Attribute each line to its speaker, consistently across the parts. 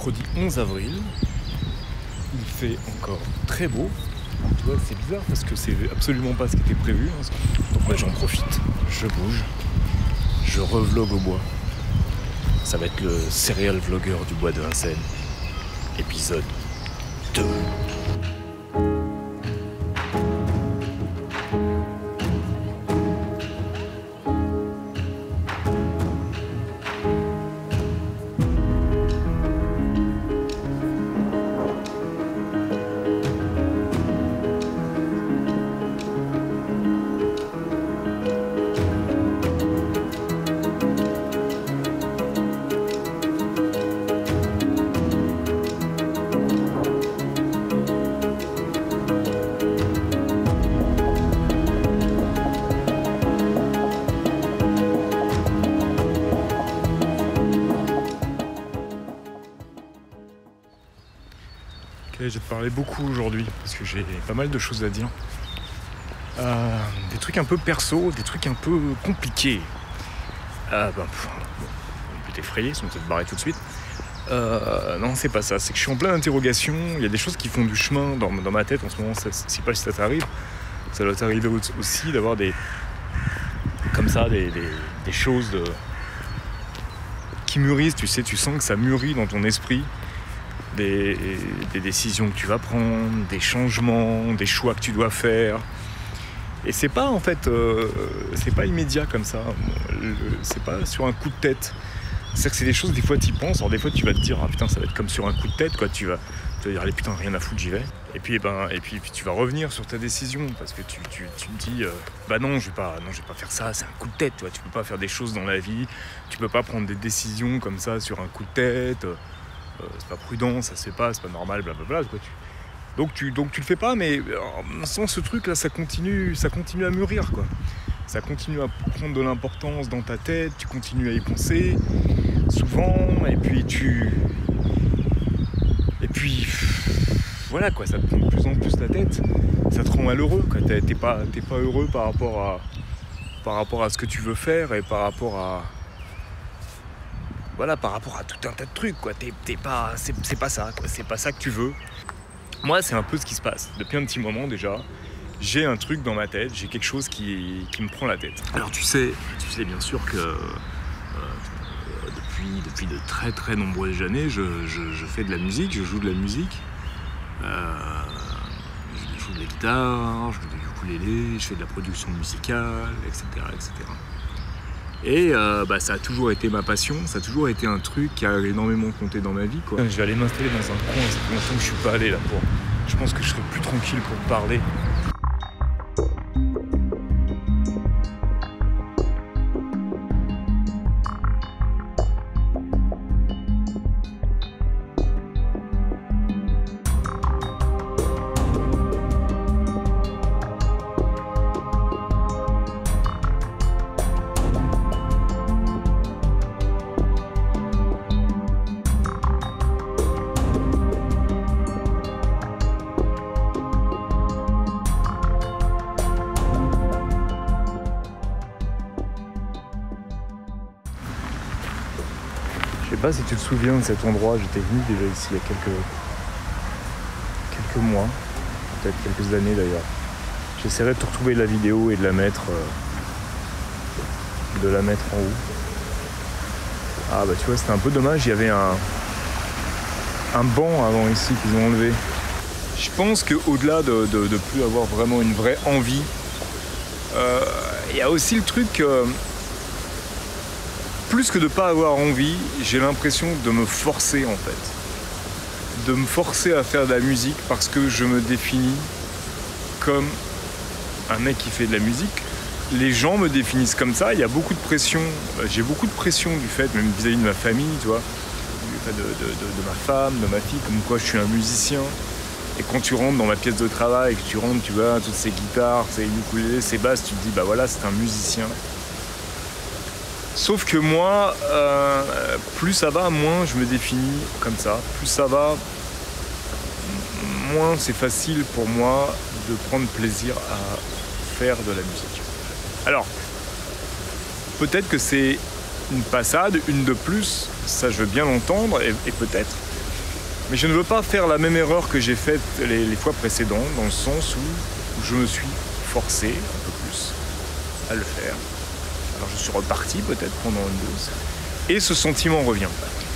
Speaker 1: mercredi 11 avril. Il fait encore très beau. Tu vois, c'est bizarre parce que c'est absolument pas ce qui était prévu. Donc moi j'en profite, je bouge, je revlogue au bois. Ça va être le serial vlogger du bois de Vincennes, épisode 2. Je vais te parler beaucoup aujourd'hui parce que j'ai pas mal de choses à dire. Des trucs un peu perso, des trucs un peu compliqués. On peut t'effrayer, si on peut te barrer tout de suite. Non, c'est pas ça. C'est que je suis en pleine interrogation. Il y a des choses qui font du chemin dans ma tête en ce moment. Je sais pas si ça t'arrive. Ça doit t'arriver aussi d'avoir des choses qui mûrissent. Tu sais, tu sens que ça mûrit dans ton esprit. Des décisions que tu vas prendre, des changements, des choix que tu dois faire. Et c'est pas en fait, c'est pas immédiat comme ça. C'est pas sur un coup de tête. C'est-à-dire que c'est des choses, des fois tu y penses, alors des fois tu vas te dire ah putain ça va être comme sur un coup de tête quoi. Tu vas dire allez putain rien à foutre j'y vais. Et puis tu vas revenir sur ta décision parce que tu te dis non je vais pas faire ça, c'est un coup de tête. Tu vois, tu peux pas faire des choses dans la vie, tu peux pas prendre des décisions comme ça sur un coup de tête. C'est pas prudent, ça se fait pas, c'est pas normal, blablabla. Quoi. Donc tu le fais pas, mais sans ce truc là, ça continue à mûrir quoi. Ça continue à prendre de l'importance dans ta tête, tu continues à y penser souvent, et puis voilà quoi, ça te prend de plus en plus la tête, ça te rend malheureux quoi. T'es pas heureux par rapport à ce que tu veux faire et par rapport à tout un tas de trucs, quoi. C'est pas ça, quoi. C'est pas ça que tu veux. Moi, c'est un peu ce qui se passe. Depuis un petit moment déjà, j'ai un truc dans ma tête, j'ai quelque chose qui me prend la tête. Alors tu sais bien sûr que depuis de très très nombreuses années, je fais de la musique, je joue de la musique. Je joue de la guitare, je joue du ukulélé, je fais de la production musicale, etc. Et ça a toujours été ma passion, ça a toujours été un truc qui a énormément compté dans ma vie, quoi. Je vais aller m'installer dans un coin, ça fait longtemps que je suis pas allé là pour. Je pense que je serai plus tranquille pour parler. Je sais pas si tu te souviens de cet endroit, j'étais venu déjà ici il y a quelques mois, peut-être quelques années d'ailleurs. J'essaierai de te retrouver la vidéo et de la mettre en haut. Ah bah tu vois, c'était un peu dommage, il y avait un banc avant ici qu'ils ont enlevé. Je pense qu'au-delà de plus avoir vraiment une vraie envie, il y a aussi le truc... plus que de pas avoir envie, j'ai l'impression de me forcer en fait. De me forcer à faire de la musique parce que je me définis comme un mec qui fait de la musique. Les gens me définissent comme ça, il y a beaucoup de pression. J'ai beaucoup de pression du fait, même vis-à-vis de ma famille, tu vois, du fait de ma femme, de ma fille, comme quoi je suis un musicien. Et quand tu rentres dans ma pièce de travail, que tu rentres, tu vois, toutes ces guitares, ces ukulélés, ces basses, tu te dis, bah voilà, c'est un musicien. Sauf que moi, plus ça va, moins je me définis comme ça. Plus ça va, moins c'est facile pour moi de prendre plaisir à faire de la musique. Alors, peut-être que c'est une passade, une de plus, ça je veux bien l'entendre, et peut-être. Mais je ne veux pas faire la même erreur que j'ai faite les fois précédentes, dans le sens où je me suis forcé un peu plus à le faire. Alors je suis reparti peut-être pendant une dose. Et ce sentiment revient.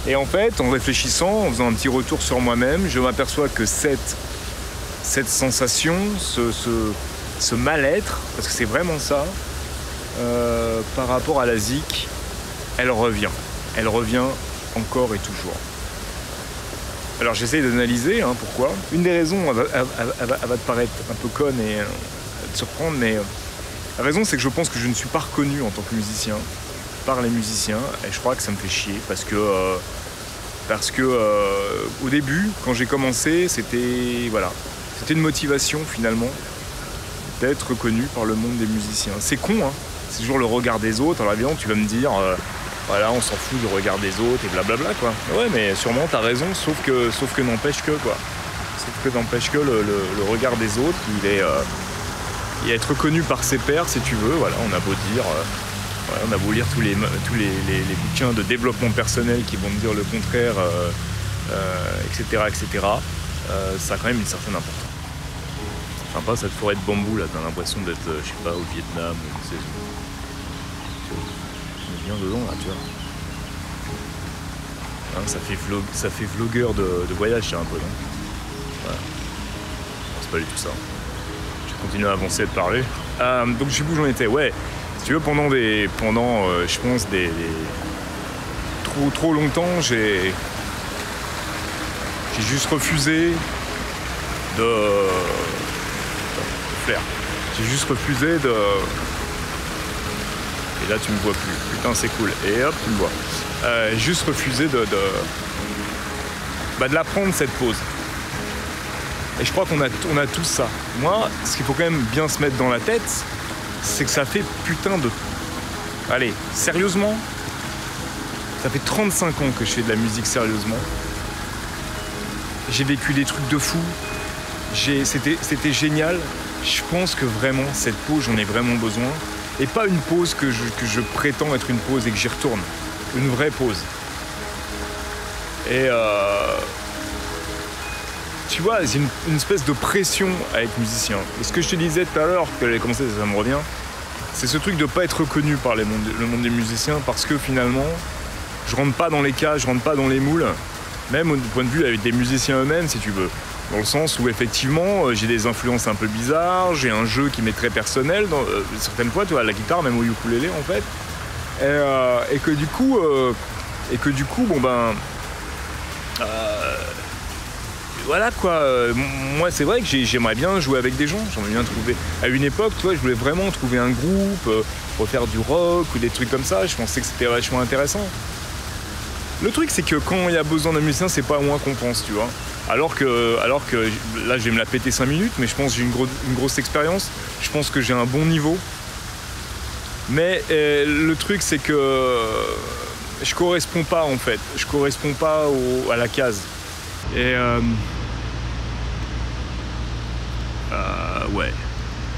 Speaker 1: Et en fait, en réfléchissant, en faisant un petit retour sur moi-même, je m'aperçois que cette sensation, ce mal-être, parce que c'est vraiment ça, par rapport à la zik, elle revient. Elle revient encore et toujours. Alors j'essaie d'analyser pourquoi. Une des raisons, elle va te paraître un peu conne et te surprendre, mais la raison c'est que je pense que je ne suis pas reconnu en tant que musicien par les musiciens, et je crois que ça me fait chier parce que au début, quand j'ai commencé, c'était une motivation finalement d'être reconnu par le monde des musiciens. C'est con, c'est toujours le regard des autres. Alors évidemment, tu vas me dire, voilà, on s'en fout du regard des autres et blablabla, quoi. Ouais, mais sûrement t'as raison, sauf que n'empêche que, quoi. Sauf que n'empêche que le regard des autres, il est être reconnu par ses pairs, si tu veux. Voilà, on a beau dire, on a beau lire tous les bouquins de développement personnel qui vont me dire le contraire, etc., etc. Ça a quand même une certaine importance. Enfin, pas cette forêt de bambou là, t'as l'impression d'être, je sais pas, au Vietnam, je sais où. On est bien dedans là, tu vois. Hein, ça fait vlogueur de voyage, c'est un peu, non? Voilà. Non, c'est pas du tout ça. Je vais continuer à avancer et de parler. Donc je sais plus où j'en étais. Ouais, si tu veux, pendant je pense trop longtemps, j'ai juste refusé de faire. J'ai juste refusé de... Et là tu me vois plus. Putain, c'est cool. Et hop, tu me vois. Juste refusé de la prendre, cette pause. Et je crois qu'on a tous ça. Moi, ce qu'il faut quand même bien se mettre dans la tête, c'est que ça fait putain de... Allez, sérieusement, ça fait 35 ans que je fais de la musique sérieusement. J'ai vécu des trucs de fou. C'était génial. Je pense que vraiment, cette pause, j'en ai vraiment besoin. Et pas une pause que je prétends être une pause et que j'y retourne. Une vraie pause. Et tu vois, j'ai une espèce de pression à être musicien. Et ce que je te disais tout à l'heure, que j'avais commencé, ça me revient, c'est ce truc de pas être reconnu par le monde des musiciens, parce que finalement, je rentre pas dans les cases, je rentre pas dans les moules, même au point de vue avec des musiciens eux-mêmes, si tu veux. Dans le sens où effectivement, j'ai des influences un peu bizarres, j'ai un jeu qui m'est très personnel, certaines fois, tu vois, à la guitare, même au ukulélé en fait. Et que du coup, bon ben... voilà quoi, moi c'est vrai que j'aimerais bien jouer avec des gens, j'aimerais bien trouver... À une époque, tu vois, je voulais vraiment trouver un groupe, refaire du rock ou des trucs comme ça, je pensais que c'était vachement intéressant. Le truc c'est que quand il y a besoin d'un musicien, c'est pas à moi qu'on pense, tu vois. Alors que là je vais me la péter 5 minutes, mais je pense que j'ai une grosse expérience, je pense que j'ai un bon niveau. Mais le truc c'est que je corresponds pas en fait, je corresponds pas à la case. Et ouais,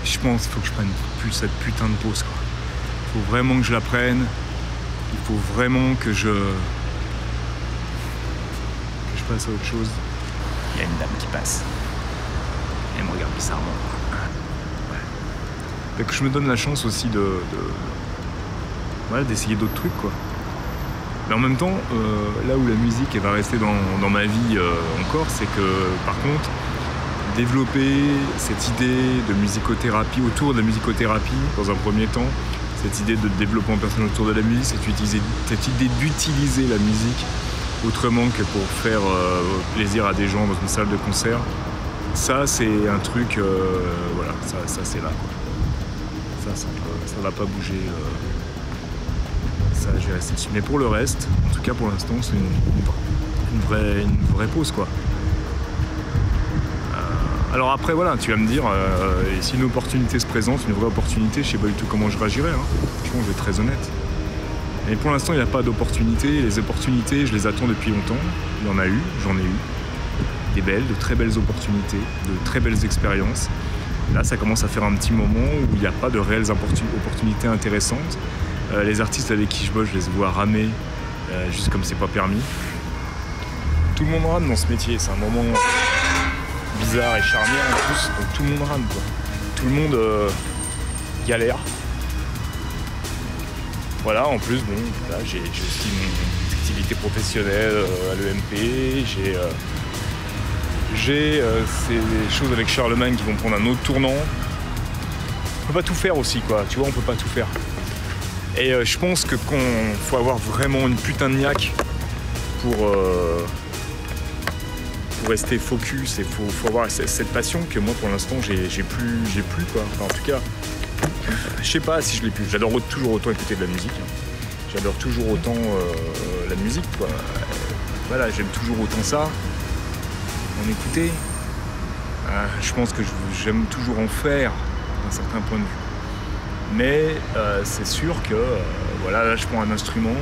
Speaker 1: je pense qu'il faut que je prenne plus cette putain de pause quoi. Il faut vraiment que je la prenne, il faut vraiment que je passe à autre chose. Il y a une dame qui passe. Elle me regarde bizarrement. Ouais. Et que je me donne la chance aussi d'essayer d'autres trucs quoi. Mais en même temps, là où la musique elle va rester dans ma vie encore, c'est que par contre, développer cette idée de musicothérapie, autour de la musicothérapie, dans un premier temps, cette idée de développement personnel autour de la musique, cette idée d'utiliser la musique autrement que pour faire plaisir à des gens dans une salle de concert, ça c'est un truc, voilà, ça c'est là quoi. Ça va pas bouger. Ça, je vais rester dessus. Mais pour le reste, en tout cas pour l'instant, c'est une vraie pause quoi. Alors après voilà, tu vas me dire, et si une opportunité se présente, une vraie opportunité, je sais pas du tout comment je réagirais. Franchement, je vais être très honnête. Mais pour l'instant, il n'y a pas d'opportunité. Les opportunités, je les attends depuis longtemps. Il y en a eu, j'en ai eu. De très belles opportunités, de très belles expériences. Là, ça commence à faire un petit moment où il n'y a pas de réelles opportunités intéressantes. Les artistes avec qui je bosse, je les vois ramer, juste comme c'est pas permis. Tout le monde rame dans ce métier, c'est un moment bizarre et charnière en plus, donc tout le monde rame quoi. Tout le monde galère. Voilà, en plus, bon, là, j'ai aussi mon activité professionnelle à l'EMP, j'ai ces choses avec Charlemagne qui vont prendre un autre tournant. On peut pas tout faire aussi, quoi, tu vois, on peut pas tout faire. Et je pense que faut avoir vraiment une putain de niaque pour rester focus et faut avoir cette passion que moi pour l'instant j'ai plus quoi. Enfin, en tout cas, je sais pas si je l'ai plus. J'adore toujours autant écouter de la musique. J'adore toujours autant la musique quoi. Voilà, j'aime toujours autant ça. En écouter. Je pense que j'aime toujours en faire d'un certain point de vue. Mais c'est sûr que voilà, là je prends un instrument,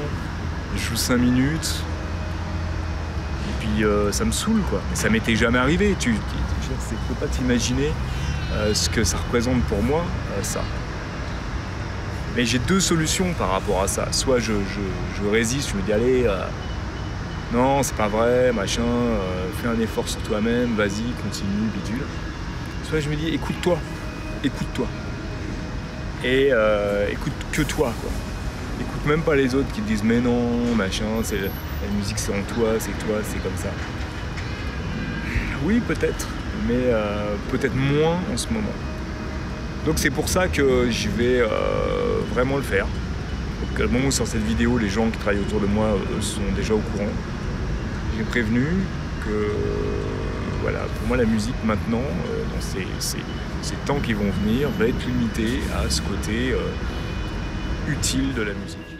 Speaker 1: je joue 5 minutes. Et puis ça me saoule quoi. Mais ça m'était jamais arrivé. Tu peux pas t'imaginer ce que ça représente pour moi, ça. Mais j'ai deux solutions par rapport à ça. Soit je résiste, je me dis allez, non c'est pas vrai, machin, fais un effort sur toi-même, vas-y, continue, bidule. Soit je me dis écoute-toi. Et écoute que toi quoi. Écoute même pas les autres qui te disent mais non, machin, la musique c'est en toi, c'est comme ça. Oui peut-être, mais peut-être moins en ce moment. Donc c'est pour ça que je vais vraiment le faire. Donc, au moment où sur cette vidéo, les gens qui travaillent autour de moi sont déjà au courant. J'ai prévenu que voilà, pour moi la musique maintenant, dans ces temps qui vont venir, va être limitée à ce côté utile de la musique.